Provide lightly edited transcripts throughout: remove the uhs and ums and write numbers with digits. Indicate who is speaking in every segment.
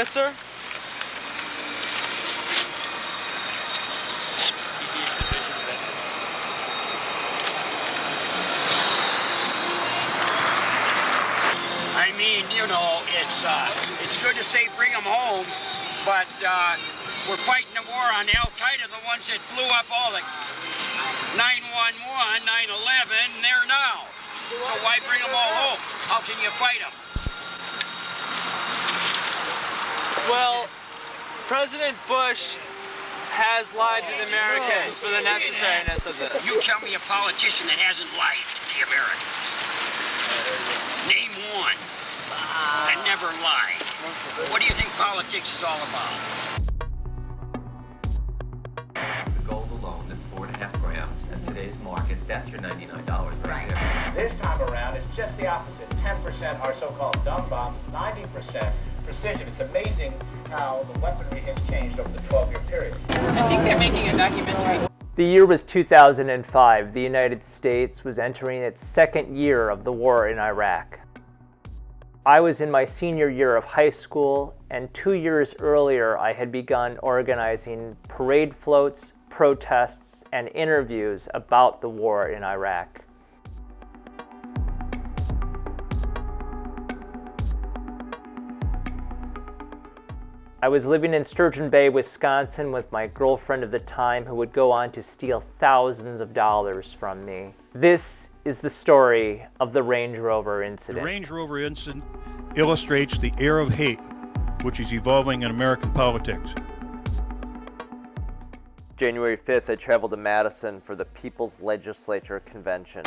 Speaker 1: Yes, sir.
Speaker 2: I mean, you know, it's good to say bring them home, but we're fighting the war on Al Qaeda, the ones that blew up all the 9/11, 9/11, there now. So why bring them all home? How can you fight them?
Speaker 1: Well, President Bush has lied to the Americans for the necessariness of this.
Speaker 2: You tell me a politician that hasn't lied to the Americans. Name one that never lied. What do you think politics is all about?
Speaker 3: The gold alone is 4.5 grams. At today's market, that's your $99 right there.
Speaker 4: This time around, it's just the opposite. 10% are so-called dumb bombs, 90% precision. It's amazing how the weaponry has changed over the 12-year period.
Speaker 5: I think they're making a documentary.
Speaker 6: The year was 2005. The United States was entering its second year of the war in Iraq. I was in my senior year of high school, and 2 years earlier I had begun organizing parade floats, protests, and interviews about the war in Iraq. I was living in Sturgeon Bay, Wisconsin with my girlfriend of the time who would go on to steal thousands of dollars from me. This is the story of the Range Rover Incident.
Speaker 7: The Range Rover Incident illustrates the air of hate which is evolving in American politics.
Speaker 6: January 5th, I traveled to Madison for the People's Legislature Convention.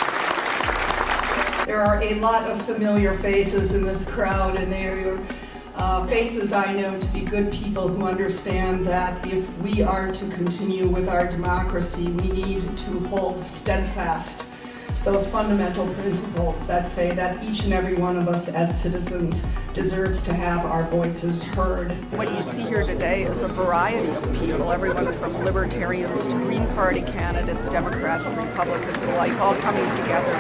Speaker 8: There are a lot of familiar faces in this crowd, and they are faces I know to be good people who understand that if we are to continue with our democracy, we need to hold steadfast to those fundamental principles that say that each and every one of us as citizens deserves to have our voices heard.
Speaker 9: What you see here today is a variety of people, everyone from libertarians to Green Party candidates, Democrats and Republicans alike, all coming together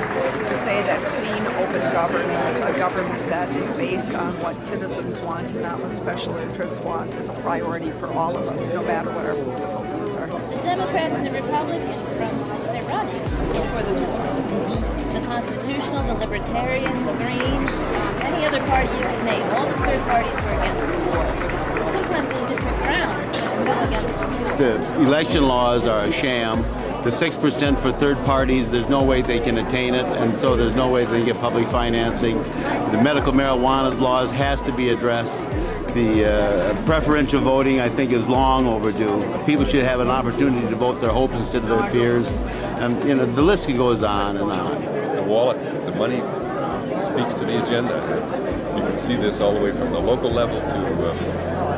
Speaker 9: to say that clean, open government, a government that is based on what citizens want and not what special interests wants, is a priority for all of us, no matter what our political views are.
Speaker 10: The Democrats and the Republicans they're running for the war. The Constitutional, the Libertarian, the Greens, any other party you can name. All the third parties were against the war. Sometimes on different grounds, but still against the war.
Speaker 11: The election laws are a sham. The 6% for third parties, there's no way they can attain it, and so there's no way they can get public financing. The medical marijuana laws has to be addressed. The preferential voting, I think, is long overdue. People should have an opportunity to vote their hopes instead of their fears. And the list goes on and on.
Speaker 12: The wallet, the money speaks to the agenda. You can see this all the way from the local level to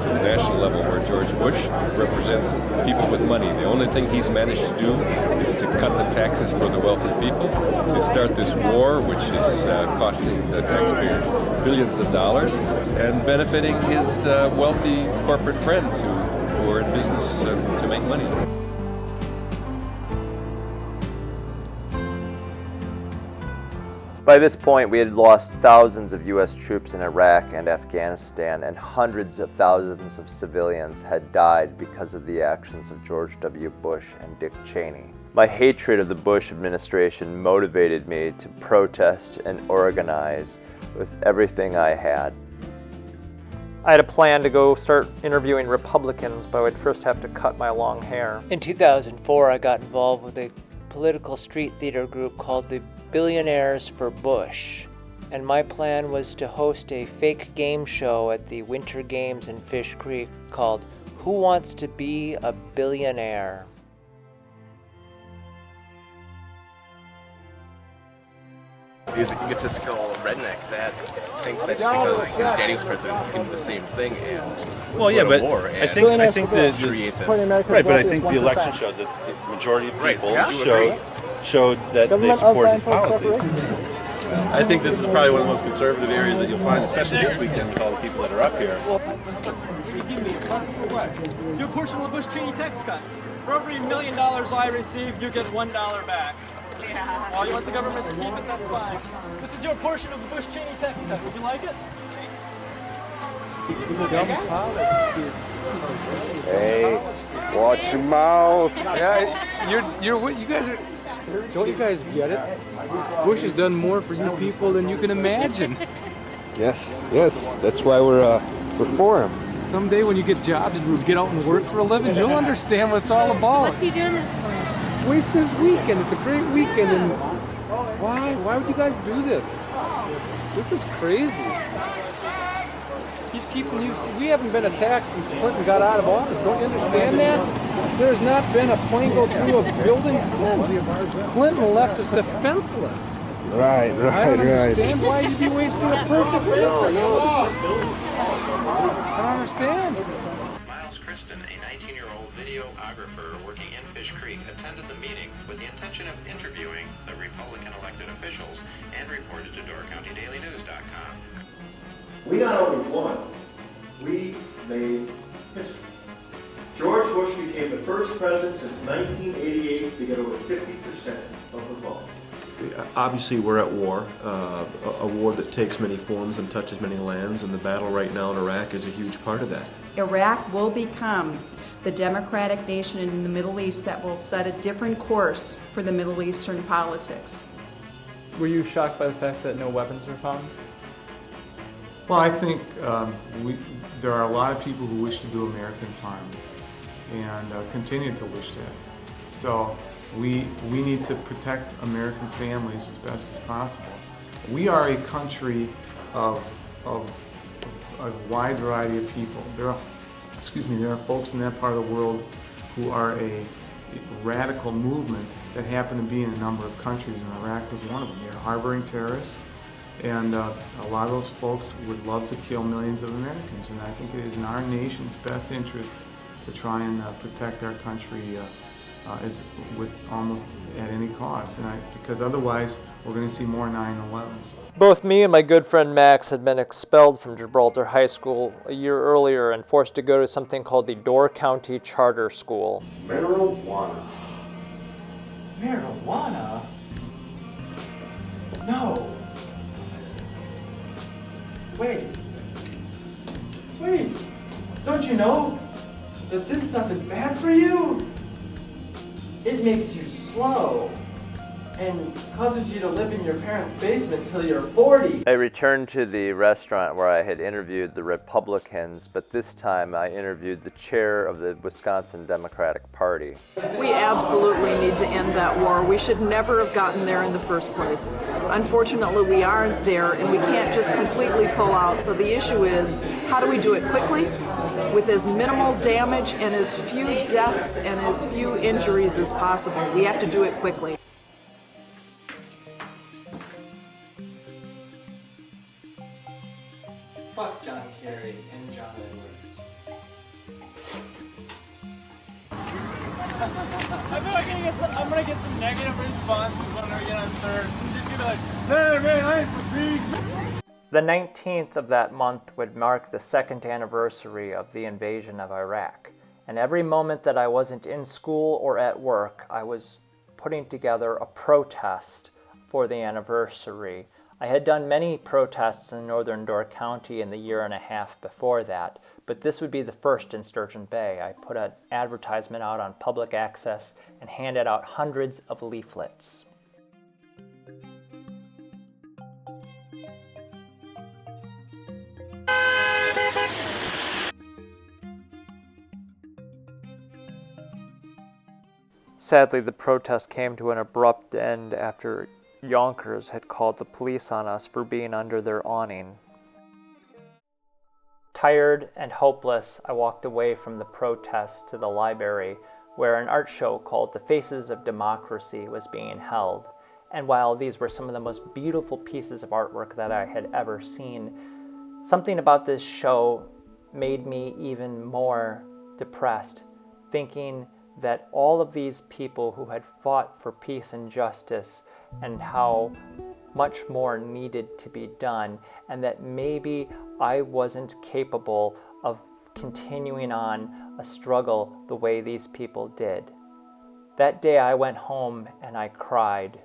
Speaker 12: the national level, where George Bush represents people with money. The only thing he's managed to do is to cut the taxes for the wealthy people, to start this war, which is costing the taxpayers billions of dollars and benefiting his wealthy corporate friends who are in business to make money.
Speaker 6: By this point, we had lost thousands of U.S. troops in Iraq and Afghanistan, and hundreds of thousands of civilians had died because of the actions of George W. Bush and Dick Cheney. My hatred of the Bush administration motivated me to protest and organize with everything I had. I had a plan to go start interviewing Republicans, but I'd first have to cut my long hair. In 2004, I got involved with a political street theater group called the Billionaires for Bush, and my plan was to host a fake game show at the Winter Games in Fish Creek called Who Wants to Be a Billionaire?
Speaker 13: He's an egotistical redneck that thinks that just because his daddy was president, he can do the same thing and
Speaker 7: well, yeah, but I think that
Speaker 13: right,
Speaker 7: but I think the election showed that the majority of people showed that they support his policies. I think this is probably one of the most conservative areas that you'll find, especially this weekend with all the people that are up here.
Speaker 1: Your portion of the Bush-Cheney tax cut. For every $1 million I receive, you get $1 back.
Speaker 9: Yeah.
Speaker 1: Oh, you want the government to keep it? That's fine. This is your portion of the Bush-Cheney tax cut. Would you like it?
Speaker 6: Hey, watch your mouth.
Speaker 14: Yeah, you guys are. Don't you guys get it? Bush has done more for you people than you can imagine.
Speaker 15: Yes, that's why we're for him.
Speaker 14: Someday when you get jobs and you get out and work for a living, you'll understand what it's all about.
Speaker 16: So what's he doing this for?
Speaker 14: Waste his weekend. It's a great weekend, and why would you guys do this? This is crazy. He's keeping you. We haven't been attacked since Clinton got out of office. Don't you understand that? There's not been a plane go through a building since. Clinton left us defenseless.
Speaker 15: Right.
Speaker 14: I don't understand why you'd be wasting a perfect weekend. I don't understand.
Speaker 17: Miles Kristen, a 19-year-old videographer working in Fish Creek, attended the meeting with the intention of interviewing the Republican elected officials and reported to DoorCountyDailyNews.com.
Speaker 18: We not only won, we made history. George Bush became the first president since 1988 to get over 50% of the vote.
Speaker 19: Obviously, we're at war, a war that takes many forms and touches many lands, and the battle right now in Iraq is a huge part of that.
Speaker 9: Iraq will become the democratic nation in the Middle East that will set a different course for the Middle Eastern politics.
Speaker 1: Were you shocked by the fact that no weapons were found?
Speaker 20: Well, I think there are a lot of people who wish to do Americans harm and continue to wish that. So we need to protect American families as best as possible. We are a country of a wide variety of people. There are folks in that part of the world who are a radical movement that happen to be in a number of countries, and Iraq was one of them. They're harboring terrorists, and a lot of those folks would love to kill millions of Americans, and I think it is in our nation's best interest to try and protect our country with almost at any cost, because otherwise we're going to see more 9/11s.
Speaker 1: Both me and my good friend Max had been expelled from Gibraltar High School a year earlier and forced to go to something called the Door County Charter School.
Speaker 15: Marijuana.
Speaker 21: Marijuana? No. Wait. Don't you know that this stuff is bad for you? It makes you slow and causes you to live in your parents' basement till you're 40.
Speaker 6: I returned to the restaurant where I had interviewed the Republicans, but this time I interviewed the chair of the Wisconsin Democratic Party.
Speaker 9: We absolutely need to end that war. We should never have gotten there in the first place. Unfortunately, we are there, and we can't just completely pull out. So the issue is, how do we do it quickly, with as minimal damage and as few deaths and as few injuries as possible? We have to do it quickly.
Speaker 21: Fuck John Kerry and John Edwards.
Speaker 1: I feel like I'm gonna get some negative responses when we get on third. Just be like, hey man, I ain't for peace. The 19th of that month would mark the second anniversary of the invasion of Iraq. And every moment that I wasn't in school or at work, I was putting together a protest for the anniversary. I had done many protests in northern Door County in the year and a half before that, but this would be the first in Sturgeon Bay. I put an advertisement out on public access and handed out hundreds of leaflets. Sadly, the protest came to an abrupt end after Yonkers had called the police on us for being under their awning. Tired and hopeless, I walked away from the protest to the library, where an art show called The Faces of Democracy was being held. And while these were some of the most beautiful pieces of artwork that I had ever seen, something about this show made me even more depressed, thinking that all of these people who had fought for peace and justice and how much more needed to be done, and that maybe I wasn't capable of continuing on a struggle the way these people did. That day I went home and I cried.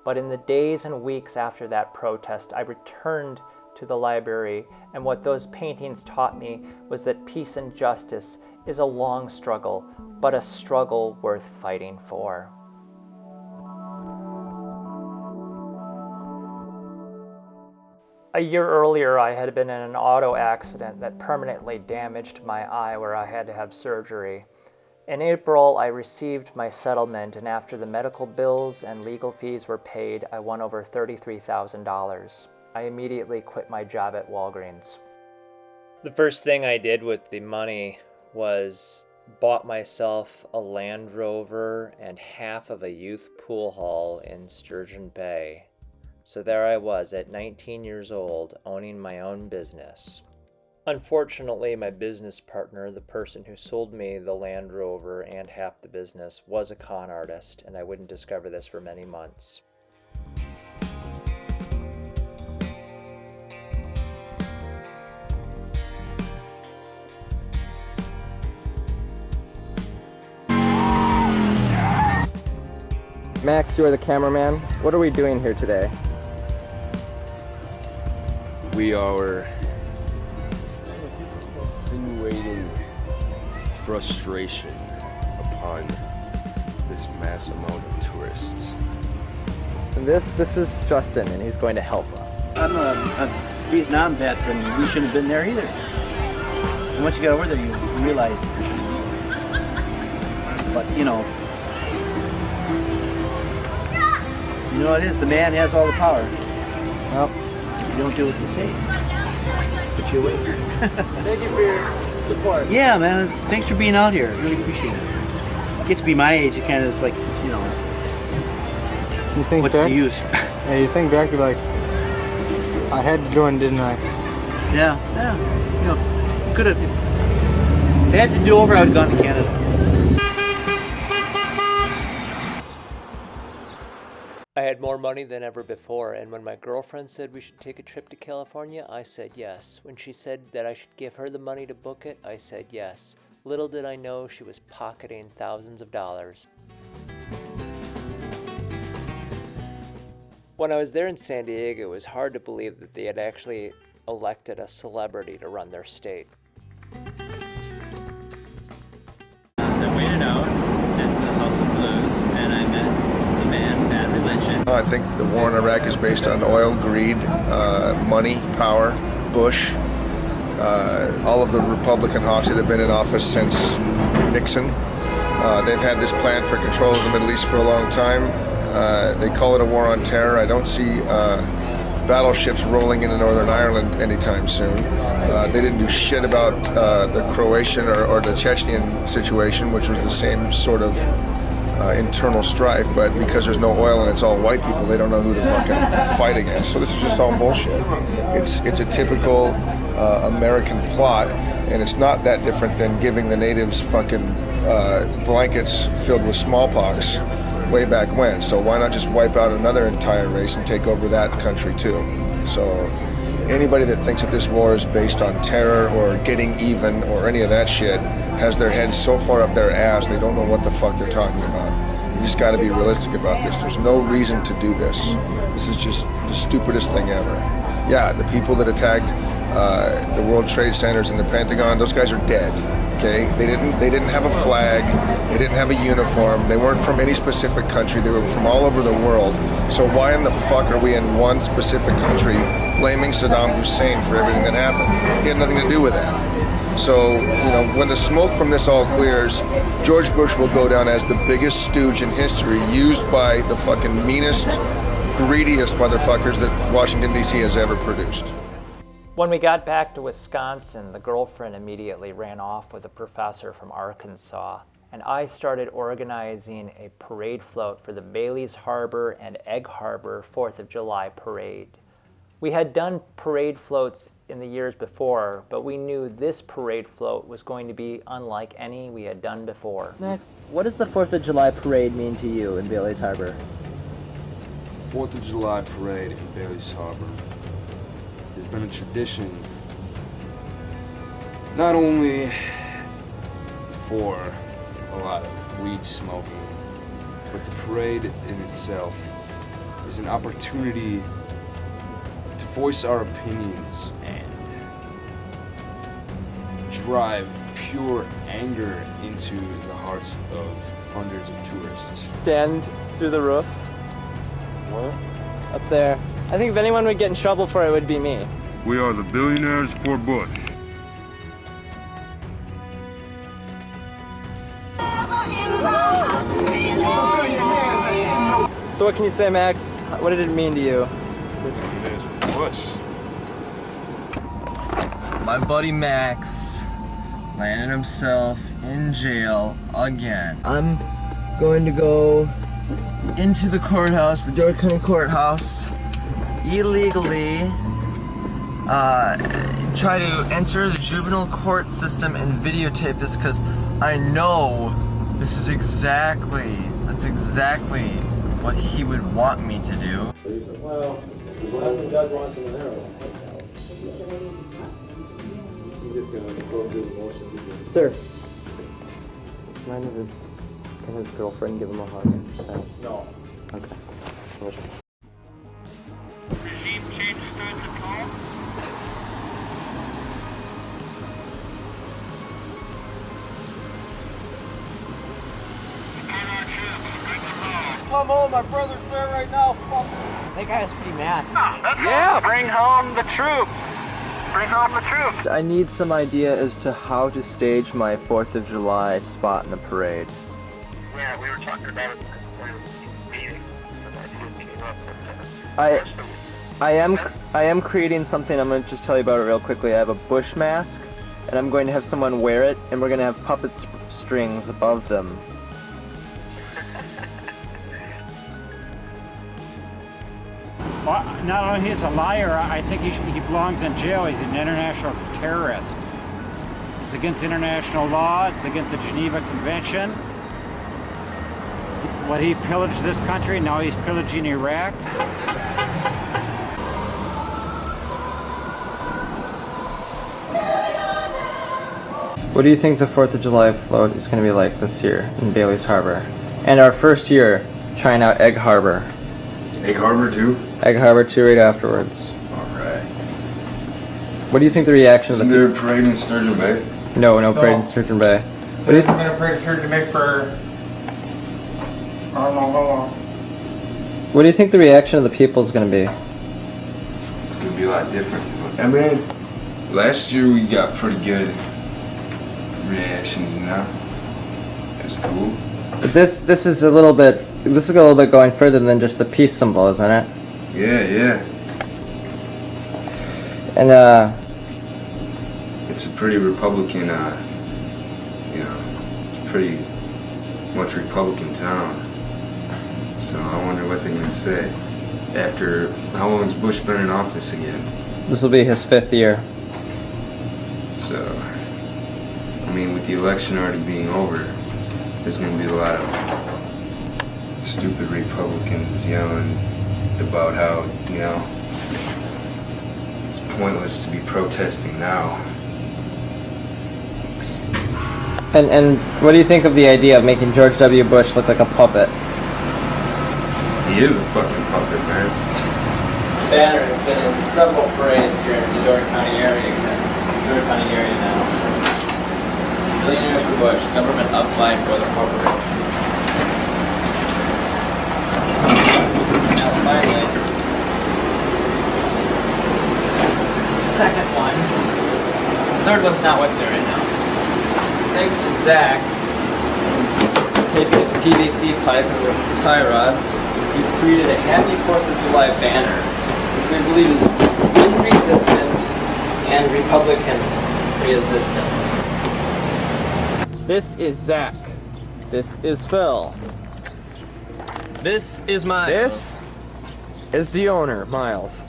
Speaker 1: But in the days and weeks after that protest, I returned to the library, and what those paintings taught me was that peace and justice is a long struggle, but a struggle worth fighting for. A year earlier, I had been in an auto accident that permanently damaged my eye where I had to have surgery. In April, I received my settlement, and after the medical bills and legal fees were paid, I won over $33,000. I immediately quit my job at Walgreens. The first thing I did with the money was bought myself a Land Rover and half of a youth pool hall in Sturgeon Bay. So there I was at 19 years old, owning my own business. Unfortunately, my business partner, the person who sold me the Land Rover and half the business, was a con artist, and I wouldn't discover this for many months.
Speaker 2: Max, you are the cameraman. What are we doing here today?
Speaker 15: We are insinuating frustration upon this mass amount of tourists.
Speaker 2: And this is Justin, and he's going to help us.
Speaker 22: I'm a Vietnam vet, and we shouldn't have been there either. And once you get over there, you realize that you shouldn't be. But, you know what it is? The man has all the power. Well, if you don't do what you say, put you away.
Speaker 14: Thank you for your support.
Speaker 22: Yeah, man. Thanks for being out here. I really appreciate it. You get to be my age, it kind of is like, you know,
Speaker 23: you think
Speaker 22: what's
Speaker 23: back,
Speaker 22: the use?
Speaker 23: Yeah, you think back, you're like, I had to join, didn't I?
Speaker 22: Yeah. You know, could have. If I had to do over, I would have gone to Canada.
Speaker 1: I had more money than ever before, and when my girlfriend said we should take a trip to California, I said yes. When she said that I should give her the money to book it, I said yes. Little did I know she was pocketing thousands of dollars. When I was there in San Diego, it was hard to believe that they had actually elected a celebrity to run their state.
Speaker 24: I waited out at the House of Blues, and I met the man, Bad Religion.
Speaker 25: I think the war in Iraq is based on oil, greed, money, power, Bush, all of the Republican hawks that have been in office since Nixon. They've had this plan for control of the Middle East for a long time. They call it a war on terror. I don't see battleships rolling into Northern Ireland anytime soon. They didn't do shit about the Croatian or the Chechnyan situation, which was the same sort of internal strife, but because there's no oil and it's all white people, they don't know who to fucking fight against. So this is just all bullshit. It's a typical American plot, and it's not that different than giving the natives fucking blankets filled with smallpox way back when. So why not just wipe out another entire race and take over that country too? So anybody that thinks that this war is based on terror or getting even or any of that shit has their heads so far up their ass they don't know what the fuck they're talking about. You just got to be realistic about this. There's no reason to do this. This is just the stupidest thing ever. Yeah, the people that attacked the World Trade Centers and the Pentagon, those guys are dead. Okay, they didn't have a flag, they didn't have a uniform, they weren't from any specific country, they were from all over the world. So why in the fuck are we in one specific country blaming Saddam Hussein for everything that happened? He had nothing to do with that. So, you know, when the smoke from this all clears, George Bush will go down as the biggest stooge in history, used by the fucking meanest, greediest motherfuckers that Washington, D.C. has ever produced.
Speaker 1: When we got back to Wisconsin, the girlfriend immediately ran off with a professor from Arkansas, and I started organizing a parade float for the Bailey's Harbor and Egg Harbor 4th of July parade. We had done parade floats in the years before, but we knew this parade float was going to be unlike any we had done before.
Speaker 2: Max, what does the 4th of July parade mean to you in Bailey's Harbor?
Speaker 15: 4th of July parade in Bailey's Harbor has been a tradition not only for a lot of weed smoking, but the parade in itself is an opportunity to voice our opinions and drive pure anger into the hearts of hundreds of tourists.
Speaker 1: Stand through the roof.
Speaker 15: What?
Speaker 1: Up there. I think if anyone would get in trouble for it, it would be me.
Speaker 3: We are the billionaires for Bush.
Speaker 1: So what can you say, Max? What did it mean to you?
Speaker 15: Billionaires for Bush.
Speaker 21: My buddy Max landed himself in jail again. I'm going to go into the courthouse, the Door County Courthouse, illegally try to enter the juvenile court system and videotape this because I know this is exactly what he would want me to do.
Speaker 14: Well, the judge wants him there. He's just going to go through the motions.
Speaker 1: Sir, mind if his girlfriend give him a hug?
Speaker 14: No.
Speaker 1: Okay.
Speaker 3: Regime change stood to call.
Speaker 21: Come home, my brother's there right now. That guy's pretty mad.
Speaker 3: Yeah, bring home the troops. Bring home the troops.
Speaker 6: I need some idea as to how to stage my 4th of July spot in the parade.
Speaker 3: Yeah, we were talking about it in the meeting.
Speaker 6: I am creating something. I'm going to just tell you about it real quickly. I have a Bush mask, and I'm going to have someone wear it, and we're going to have puppet strings above them.
Speaker 4: Well, not only he's a liar, I think he belongs in jail. He's an international terrorist. It's against international law. It's against the Geneva Convention. What he pillaged this country, now he's pillaging Iraq.
Speaker 1: What do you think the 4th of July float is going to be like this year in Bailey's Harbor? And our first year trying out Egg Harbor.
Speaker 15: Egg Harbor too?
Speaker 1: Egg Harbor 2 right afterwards.
Speaker 15: Alright.
Speaker 1: What do you think the reaction
Speaker 15: Isn't
Speaker 1: of the
Speaker 15: there a parade in Sturgeon Bay?
Speaker 1: No parade in Sturgeon Bay. What do you
Speaker 23: There's been a parade in Sturgeon Bay for I don't know how long.
Speaker 1: What do you think the reaction of the people is going to be?
Speaker 15: It's going to be a lot different. I mean, last year we got pretty good reactions, you know? It was cool.
Speaker 1: But this is a little bit going further than just the peace symbol, isn't it?
Speaker 15: Yeah.
Speaker 1: And
Speaker 15: it's a pretty Republican, pretty much Republican town. So I wonder what they're going to say. After, how long's Bush been in office again?
Speaker 1: This will be his 5th year.
Speaker 15: So, I mean, with the election already being over, there's going to be a lot of stupid Republicans yelling about how, it's pointless to be protesting now.
Speaker 1: And what do you think of the idea of making George W. Bush look like a puppet?
Speaker 15: He is a fucking puppet, man.
Speaker 1: Banner has been in several parades here in the Door County area now. Billionaires for Bush, government upline for the corporation. Now finally, second one. Third one's not with me right now. Thanks to Zach, taping it to PVC pipe and with tie rods, we've created a happy 4th of July banner, which we believe is wind resistant and Republican resistant. This is Zach. This is Phil. This is Miles. This is the owner, Miles.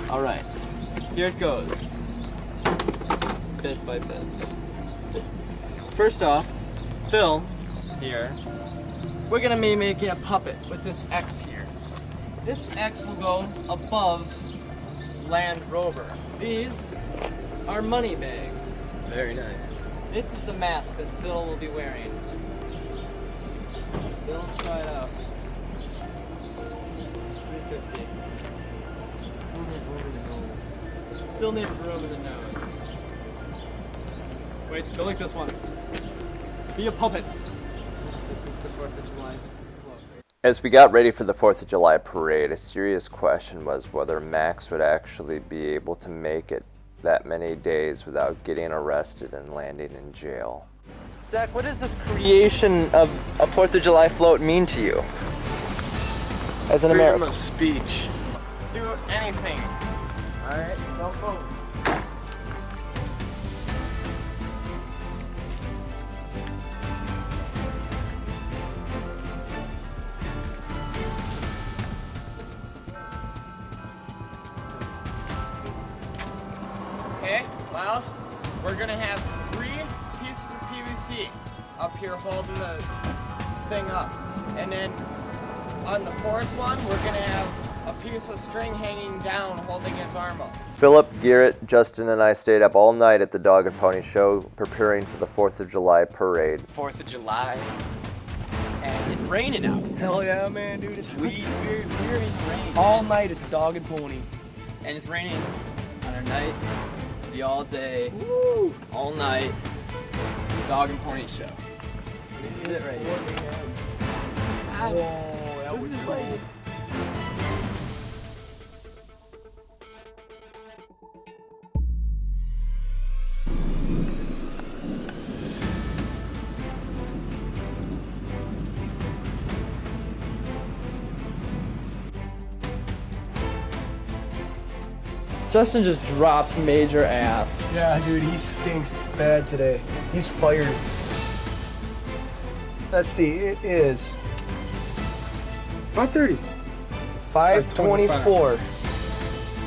Speaker 1: Alright, here it goes. Bit by bit. First off, Phil, here, we're gonna be making a puppet with this X here. This X will go above Land Rover. These are money bags. Very nice. This is the mask that Phil will be wearing. Phil, try it out. $350.
Speaker 21: still need room in the nose. Wait, go like this once. Be a puppet. This is the 4th of July.
Speaker 6: As we got ready for the 4th of July parade, a serious question was whether Max would actually be able to make it that many days without getting arrested and landing in jail.
Speaker 2: Zach, what does this creation of a 4th of July float mean to you? As an American?
Speaker 21: Freedom of speech. Do anything. Alright, don't vote. Okay, Miles, we're gonna have 3 pieces of PVC up here holding the thing up. And then on the 4th one, we're gonna have a piece of string hanging down holding his arm up.
Speaker 6: Philip, Garrett, Justin, and I stayed up all night at the Dog and Pony Show preparing for the 4th of July parade.
Speaker 21: 4th of July, and it's raining out.
Speaker 22: Hell yeah, man, dude, it's
Speaker 21: We're in rain.
Speaker 22: all night at the Dog and Pony.
Speaker 21: And it's raining on our night, the all day, all night Dog and Pony Show. Is it right here?
Speaker 22: Whoa, that was cool.
Speaker 2: Justin just dropped major ass.
Speaker 22: Yeah, dude, he stinks bad today. He's fired. Let's see, it is 5:30. 5:24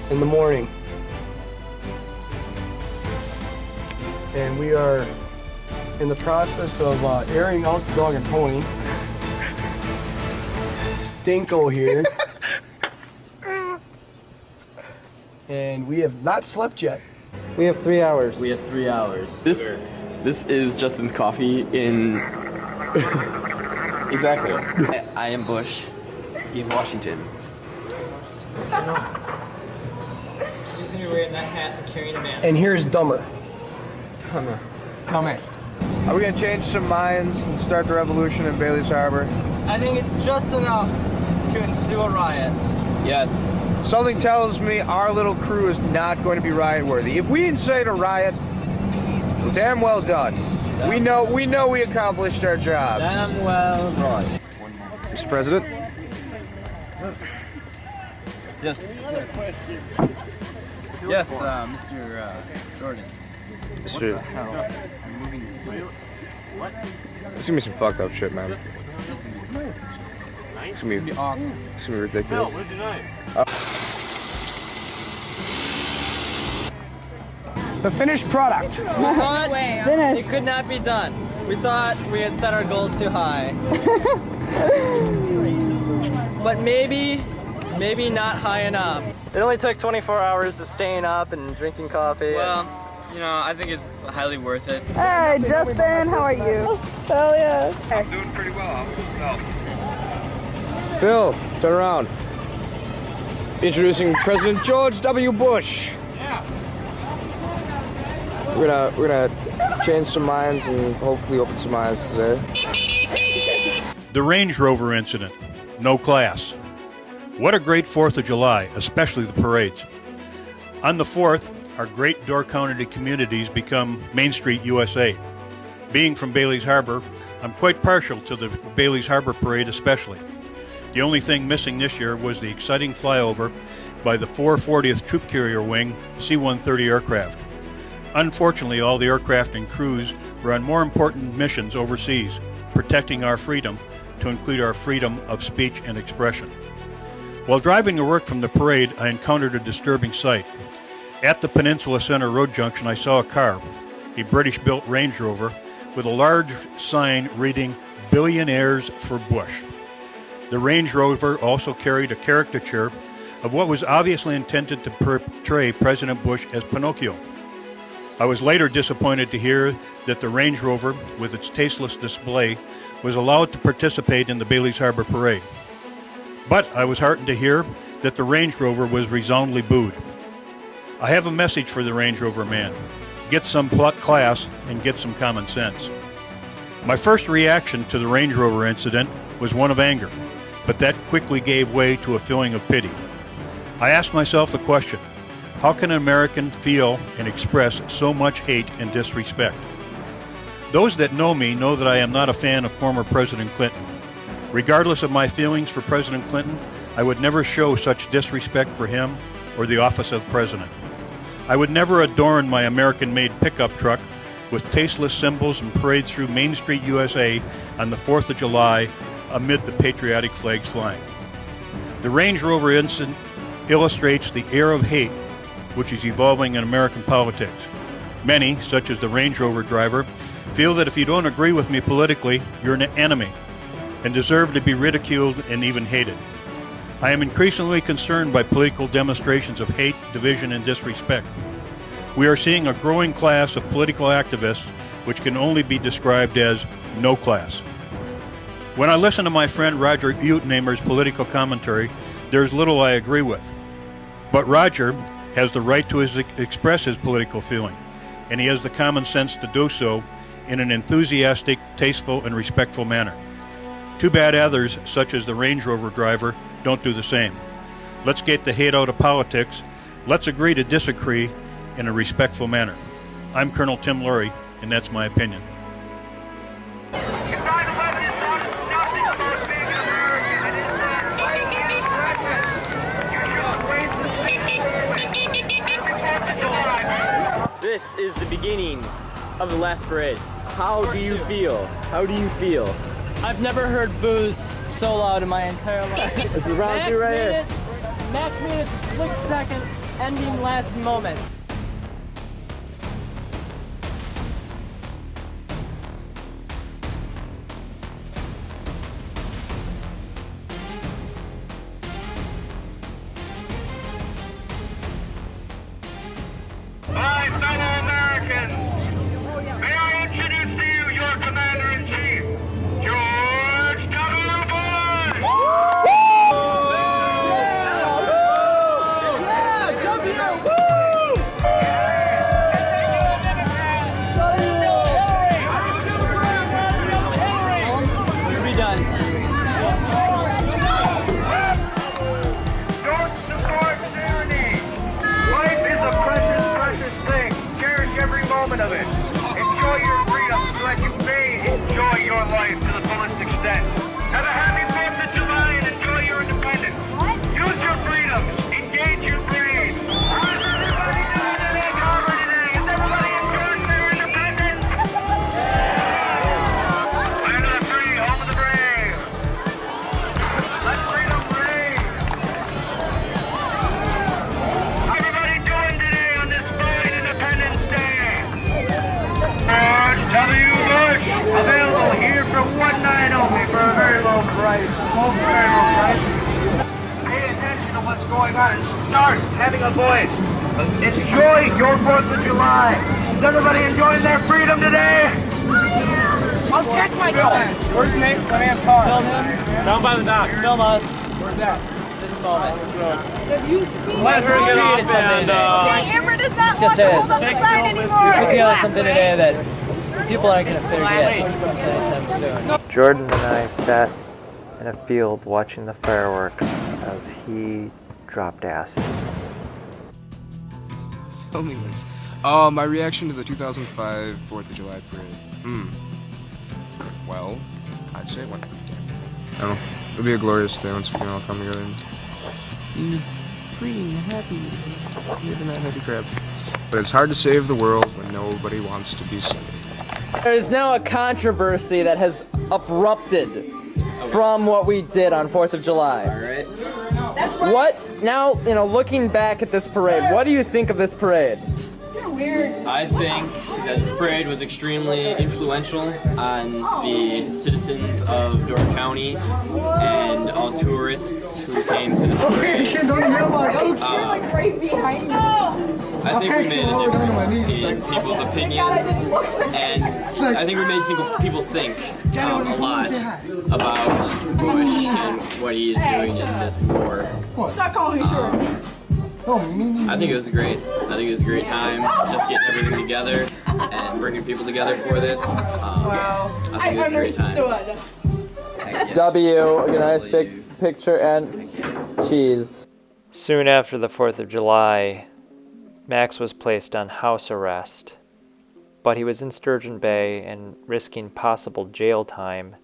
Speaker 22: in the morning. And we are in the process of airing out the Dog and Pony. Stinko here. And we have not slept yet.
Speaker 2: We have 3 hours.
Speaker 21: We have 3 hours. This is Justin's coffee in... Exactly. I am Bush. He's Washington.
Speaker 1: He's gonna be wearing that hat and carrying a man.
Speaker 22: And here's Dumber.
Speaker 21: Dumber.
Speaker 25: Are we gonna change some minds and start the revolution in Bailey's Harbor?
Speaker 21: I think it's just enough to ensue a riot. Yes.
Speaker 25: Something tells me our little crew is not going to be riot worthy. If we incite a riot, well, damn well done. We know we accomplished our job.
Speaker 21: Damn well right.
Speaker 25: Mr. President?
Speaker 21: Yes. Yes, Mr. Jordan.
Speaker 25: Mr.
Speaker 21: I'm moving to sleep. What?
Speaker 25: It's gonna be some fucked up shit, man. It's gonna be
Speaker 21: awesome.
Speaker 25: It's gonna be ridiculous.
Speaker 21: Where's your knife?
Speaker 22: The finished product.
Speaker 21: We thought it could not be done. We thought we had set our goals too high. But maybe not high enough.
Speaker 2: It only took 24 hours of staying up and drinking coffee.
Speaker 21: Well, you know, I think it's highly worth it.
Speaker 5: Hey, Justin, how are you? Hell yeah.
Speaker 25: I'm doing pretty well. How about yourself? Phil, turn around. Introducing President George W. Bush.
Speaker 21: Yeah.
Speaker 25: We're gonna change some minds and hopefully open some eyes today.
Speaker 8: The Range Rover Incident. No class. What a great 4th of July, especially the parades. On the 4th, our great door-counted communities become Main Street, USA. Being from Bailey's Harbor, I'm quite partial to the Bailey's Harbor Parade especially. The only thing missing this year was the exciting flyover by the 440th Troop Carrier Wing C-130 aircraft. Unfortunately, all the aircraft and crews were on more important missions overseas, protecting our freedom, to include our freedom of speech and expression. While driving to work from the parade, I encountered a disturbing sight. At the Peninsula Center Road junction, I saw a car, a British-built Range Rover, with a large sign reading, "Billionaires for Bush." The Range Rover also carried a caricature of what was obviously intended to portray President Bush as Pinocchio. I was later disappointed to hear that the Range Rover, with its tasteless display, was allowed to participate in the Bailey's Harbor Parade. But I was heartened to hear that the Range Rover was resoundingly booed. I have a message for the Range Rover man. Get some class and get some common sense. My first reaction to the Range Rover incident was one of anger, but that quickly gave way to a feeling of pity. I asked myself the question, how can an American feel and express so much hate and disrespect? Those that know me know that I am not a fan of former President Clinton. Regardless of my feelings for President Clinton, I would never show such disrespect for him or the office of president. I would never adorn my American-made pickup truck with tasteless symbols and parade through Main Street, USA on the 4th of July amid the patriotic flags flying. The Range Rover incident illustrates the air of hate which is evolving in American politics. Many, such as the Range Rover driver, feel that if you don't agree with me politically, you're an enemy and deserve to be ridiculed and even hated. I am increasingly concerned by political demonstrations of hate, division, and disrespect. We are seeing a growing class of political activists which can only be described as no class. When I listen to my friend Roger Utenhamer's political commentary, there's little I agree with. But Roger has the right to express his political feeling, and he has the common sense to do so in an enthusiastic, tasteful, and respectful manner. Too bad others, such as the Range Rover driver, don't do the same. Let's get the hate out of politics. Let's agree to disagree in a respectful manner. I'm Colonel Tim Lurie, and that's my opinion.
Speaker 2: This is the beginning of the last parade. How do you feel? How do you feel?
Speaker 7: I've never heard boos so loud in my entire life.
Speaker 2: This is round two right here.
Speaker 7: Max minutes, split second, ending last moment.
Speaker 3: My fellow Americans, may I introduce to you your Commander-in-Chief, George W. Bush! Don't support tyranny! Life is a precious, precious thing. Cherish every moment of it. Enjoy your freedom so that you may enjoy your life to the fullest extent. Have a happy 4th of July and enjoy your independence. Use your freedoms. Engage your brain. How's everybody doing today, Calvary, today? Is everybody enjoying their independence? Land of the free, home of the brave. Let freedom reign. Everybody doing today on this fine Independence Day? George W. Bush, available here for one night only for a very low price. Very low price. Pay attention to what's going on and start having a voice. Enjoy your 4th of July. Is everybody enjoying their freedom today? I'll check my car. Where's Nate? Let me ask car.
Speaker 7: Film him.
Speaker 3: Down by the dock.
Speaker 7: Film us.
Speaker 3: Where's that?
Speaker 7: This moment.
Speaker 3: Have you seen Let her get off and
Speaker 5: Amber does not
Speaker 7: Just
Speaker 5: want
Speaker 7: gonna
Speaker 5: to hold
Speaker 7: say
Speaker 5: up the sign anymore.
Speaker 7: Put together something today that people aren't going to forget anytime soon.
Speaker 1: Jordan and I sat in a field watching the fireworks as he dropped acid.
Speaker 10: Filming this. My reaction to the 2005 4th of July parade. Well, I'd say it went pretty damn. I don't know. It'll be a glorious day once we can all come together and be free and happy. Live in that happy crap. But it's hard to save the world when nobody wants to be saved.
Speaker 2: There is now a controversy that has erupted from what we did on 4th of July.
Speaker 7: Alright.
Speaker 2: What, now, looking back at this parade, what do you think of this parade?
Speaker 7: I think that this parade was extremely influential on the citizens of Door County and all tourists who came to this parade. I think we made a difference in people's opinions, and I think we made people think a lot about Bush and what he is doing in this war. I think it was great. I think it was a great time, just getting everything together and bringing people together for this.
Speaker 5: Wow.
Speaker 7: I think it was a great time.
Speaker 2: W, a nice big picture, and cheese.
Speaker 1: Soon after the 4th of July, Max was placed on house arrest, but he was in Sturgeon Bay and risking possible jail time.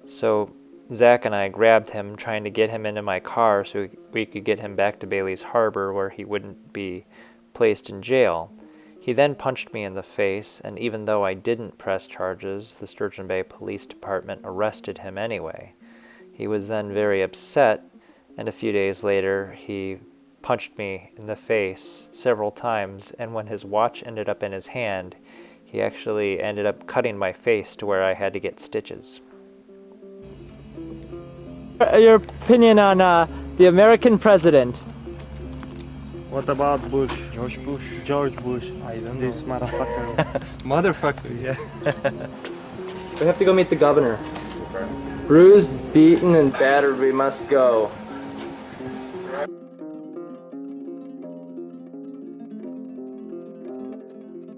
Speaker 1: So Zach and I grabbed him, trying to get him into my car so we could get him back to Bailey's Harbor where he wouldn't be placed in jail. He then punched me in the face, and even though I didn't press charges, the Sturgeon Bay Police Department arrested him anyway. He was then very upset, and a few days later he punched me in the face several times, and when his watch ended up in his hand, he actually ended up cutting my face to where I had to get stitches.
Speaker 2: Your opinion on the American president?
Speaker 11: What about Bush?
Speaker 22: George Bush.
Speaker 11: George Bush.
Speaker 22: I don't know.
Speaker 11: This motherfucker.
Speaker 22: Motherfucker, yeah.
Speaker 2: We have to go meet the governor. Bruised, beaten, and battered, we must go.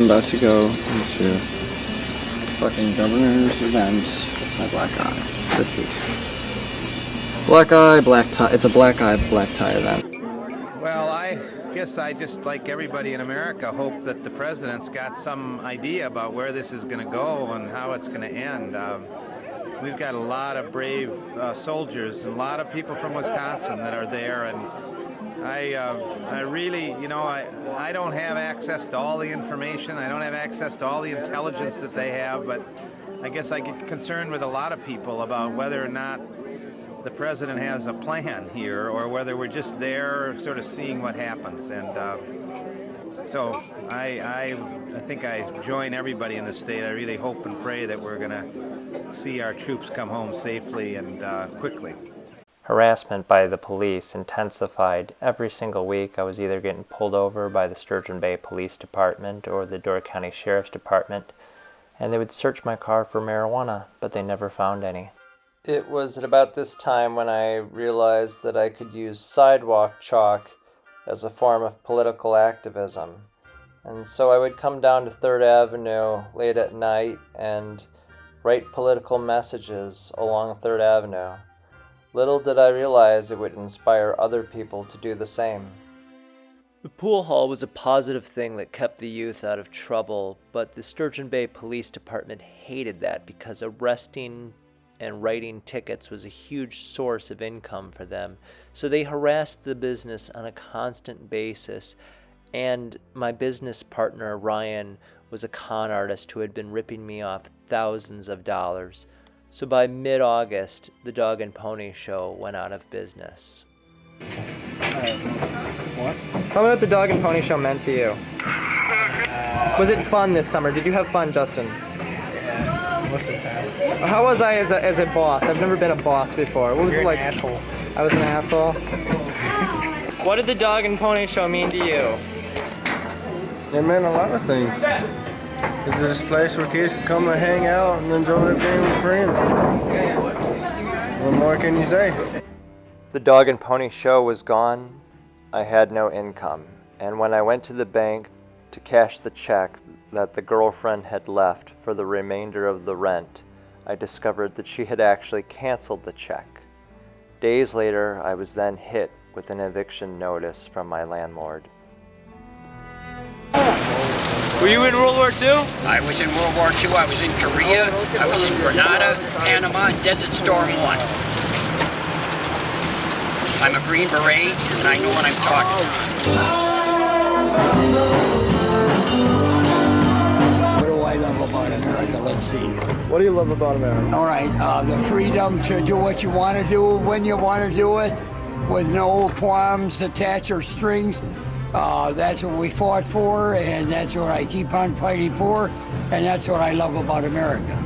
Speaker 12: I'm about to go into fucking governor's event with my black eye. This is black eye, black tie. It's a black eye, black tie event.
Speaker 13: Well, I guess I just, like everybody in America, hope that the president's got some idea about where this is going to go and how it's going to end. We've got a lot of brave soldiers and a lot of people from Wisconsin that are there, and I really, you know, I don't have access to all the information. I don't have access to all the intelligence that they have, but I guess I get concerned with a lot of people about whether or not the president has a plan here, or whether we're just there sort of seeing what happens. And so I think I join everybody in the state. I really hope and pray that we're going to see our troops come home safely and quickly.
Speaker 1: Harassment by the police intensified. Every single week I was either getting pulled over by the Sturgeon Bay Police Department or the Door County Sheriff's Department, and they would search my car for marijuana, but they never found any.
Speaker 6: It was at about this time when I realized that I could use sidewalk chalk as a form of political activism. And so I would come down to 3rd Avenue late at night and write political messages along 3rd Avenue. Little did I realize it would inspire other people to do the same.
Speaker 1: The pool hall was a positive thing that kept the youth out of trouble, but the Sturgeon Bay Police Department hated that because arresting and writing tickets was a huge source of income for them. So they harassed the business on a constant basis, and my business partner, Ryan, was a con artist who had been ripping me off thousands of dollars. So by mid-August, the Dog and Pony Show went out of business.
Speaker 2: What? Tell me what the Dog and Pony Show meant to you. Was it fun this summer? Did you have fun, Justin?
Speaker 23: Yeah, most of the time.
Speaker 2: How was I as a boss? I've never been a boss before. What was
Speaker 23: You're
Speaker 2: it like?
Speaker 23: an asshole.
Speaker 2: I was an asshole? What did the Dog and Pony Show mean to you?
Speaker 11: It meant a lot of things. It's this place where kids can come and hang out and enjoy their game with friends. What more can you say?
Speaker 6: The Dog and Pony Show was gone. I had no income. And when I went to the bank to cash the check that the girlfriend had left for the remainder of the rent, I discovered that she had actually canceled the check. Days later, I was then hit with an eviction notice from my landlord.
Speaker 2: Were you in World War II?
Speaker 16: I was in World War II. I was in Korea. I was in Grenada, Panama, and Desert Storm 1. I'm a Green Beret, and I know what I'm talking about.
Speaker 17: What do I love about America? Let's see.
Speaker 2: What do you love about America?
Speaker 17: All right, the freedom to do what you want to do when you want to do it, with no qualms attached or strings. That's what we fought for, and that's what I keep on fighting for, and that's what I love about America.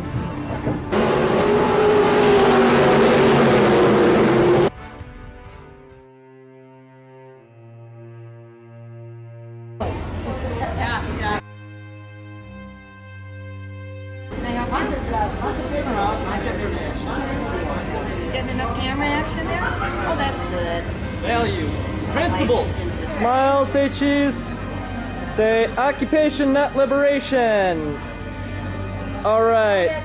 Speaker 5: Getting enough camera action there? Oh, that's good.
Speaker 2: Values.
Speaker 9: principles.
Speaker 14: Smile, say cheese. Say occupation, not liberation. All right.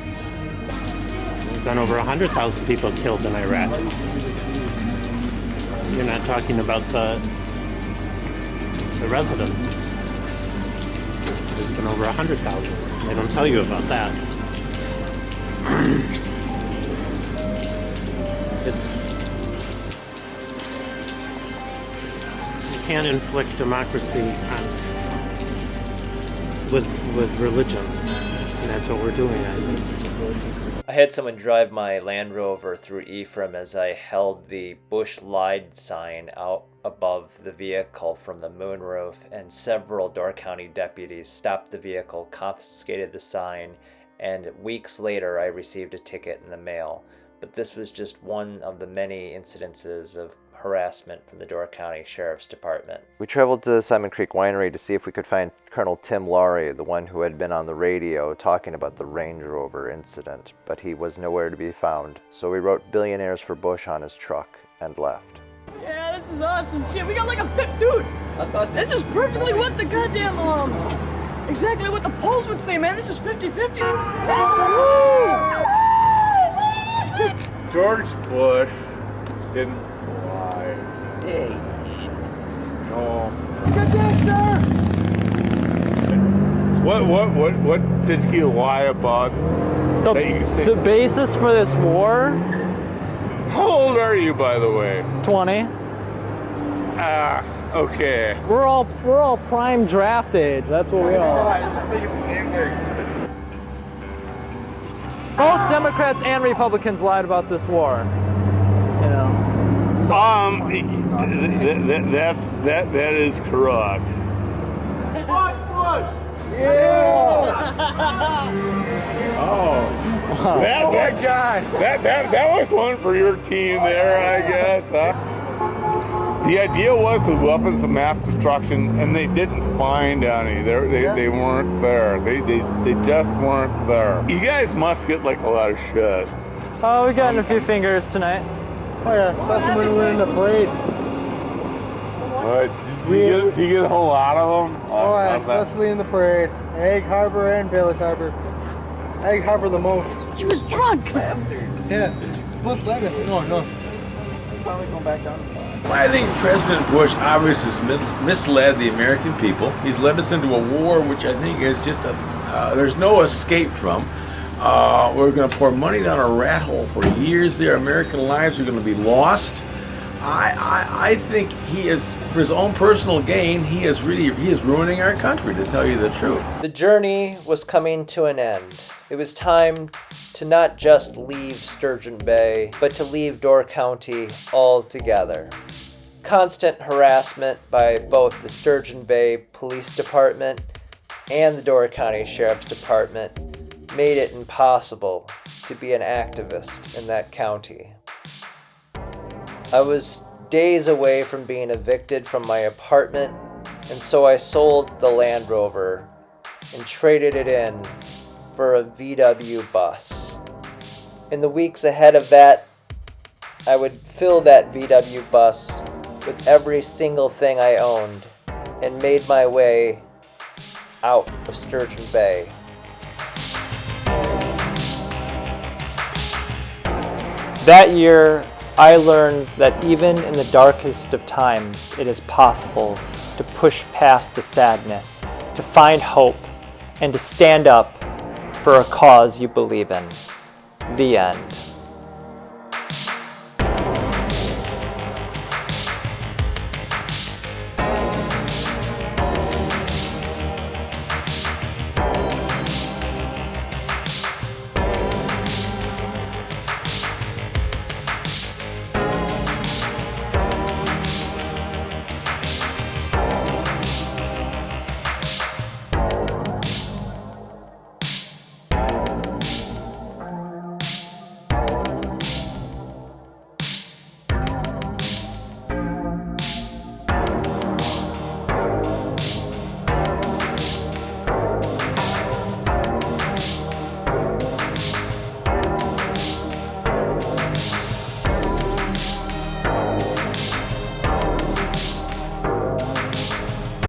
Speaker 18: There's been over 100,000 people killed in Iraq. You're not talking about the residents. There's been over 100,000. They don't tell you about that. You can't inflict democracy with religion, and that's what we're doing, I think.
Speaker 1: I had someone drive my Land Rover through Ephraim as I held the Bush lied sign out above the vehicle from the moonroof, and several Door County deputies stopped the vehicle, confiscated the sign, and weeks later I received a ticket in the mail. But this was just one of the many incidences of harassment from the Door County Sheriff's Department.
Speaker 6: We traveled to the Simon Creek Winery to see if we could find Colonel Tim Laurie, the one who had been on the radio talking about the Range Rover incident, but he was nowhere to be found. So we wrote Billionaires for Bush on his truck and left.
Speaker 5: Yeah, this is awesome shit. We got like a fit dude. I thought this is perfectly what the goddamn exactly what the polls would say, man. This is 50-50.
Speaker 3: George Bush didn't lie.
Speaker 5: Hey.
Speaker 3: No. What did he lie about?
Speaker 14: The basis for this war?
Speaker 3: How old are you, by the way?
Speaker 14: 20.
Speaker 3: Okay.
Speaker 14: We're all prime draft age. That's what we are.
Speaker 3: I was thinking the same thing.
Speaker 14: Both Democrats and Republicans lied about this war. You know. So.
Speaker 3: That is correct. Oh, that guy. That was one for your team there, I guess, huh? The idea was the weapons of mass destruction, and they didn't find any. They weren't there. They just weren't there. You guys must get like a lot of shit.
Speaker 14: Oh, we gotten a few fingers tonight.
Speaker 11: Oh yeah, especially when we're in the parade.
Speaker 3: What? Do you get a whole lot of them?
Speaker 11: Oh yeah, especially in the parade. Egg Harbor and Bayless Harbor. Egg Harbor the most.
Speaker 5: He was drunk.
Speaker 11: Yeah. Plus that. No.
Speaker 14: Probably going back down.
Speaker 19: Well, I think President Bush obviously has misled the American people. He's led us into a war which I think is just there's no escape from. We're going to pour money down a rat hole for years there. American lives are going to be lost. I think he is, for his own personal gain, he is ruining our country, to tell you the truth.
Speaker 1: The journey was coming to an end. It was time to not just leave Sturgeon Bay, but to leave Door County altogether. Constant harassment by both the Sturgeon Bay Police Department and the Door County Sheriff's Department made it impossible to be an activist in that county. I was days away from being evicted from my apartment, and so I sold the Land Rover and traded it in for a VW bus. In the weeks ahead of that, I would fill that VW bus with every single thing I owned and made my way out of Sturgeon Bay. That year, I learned that even in the darkest of times, it is possible to push past the sadness, to find hope, and to stand up for a cause you believe in. The end.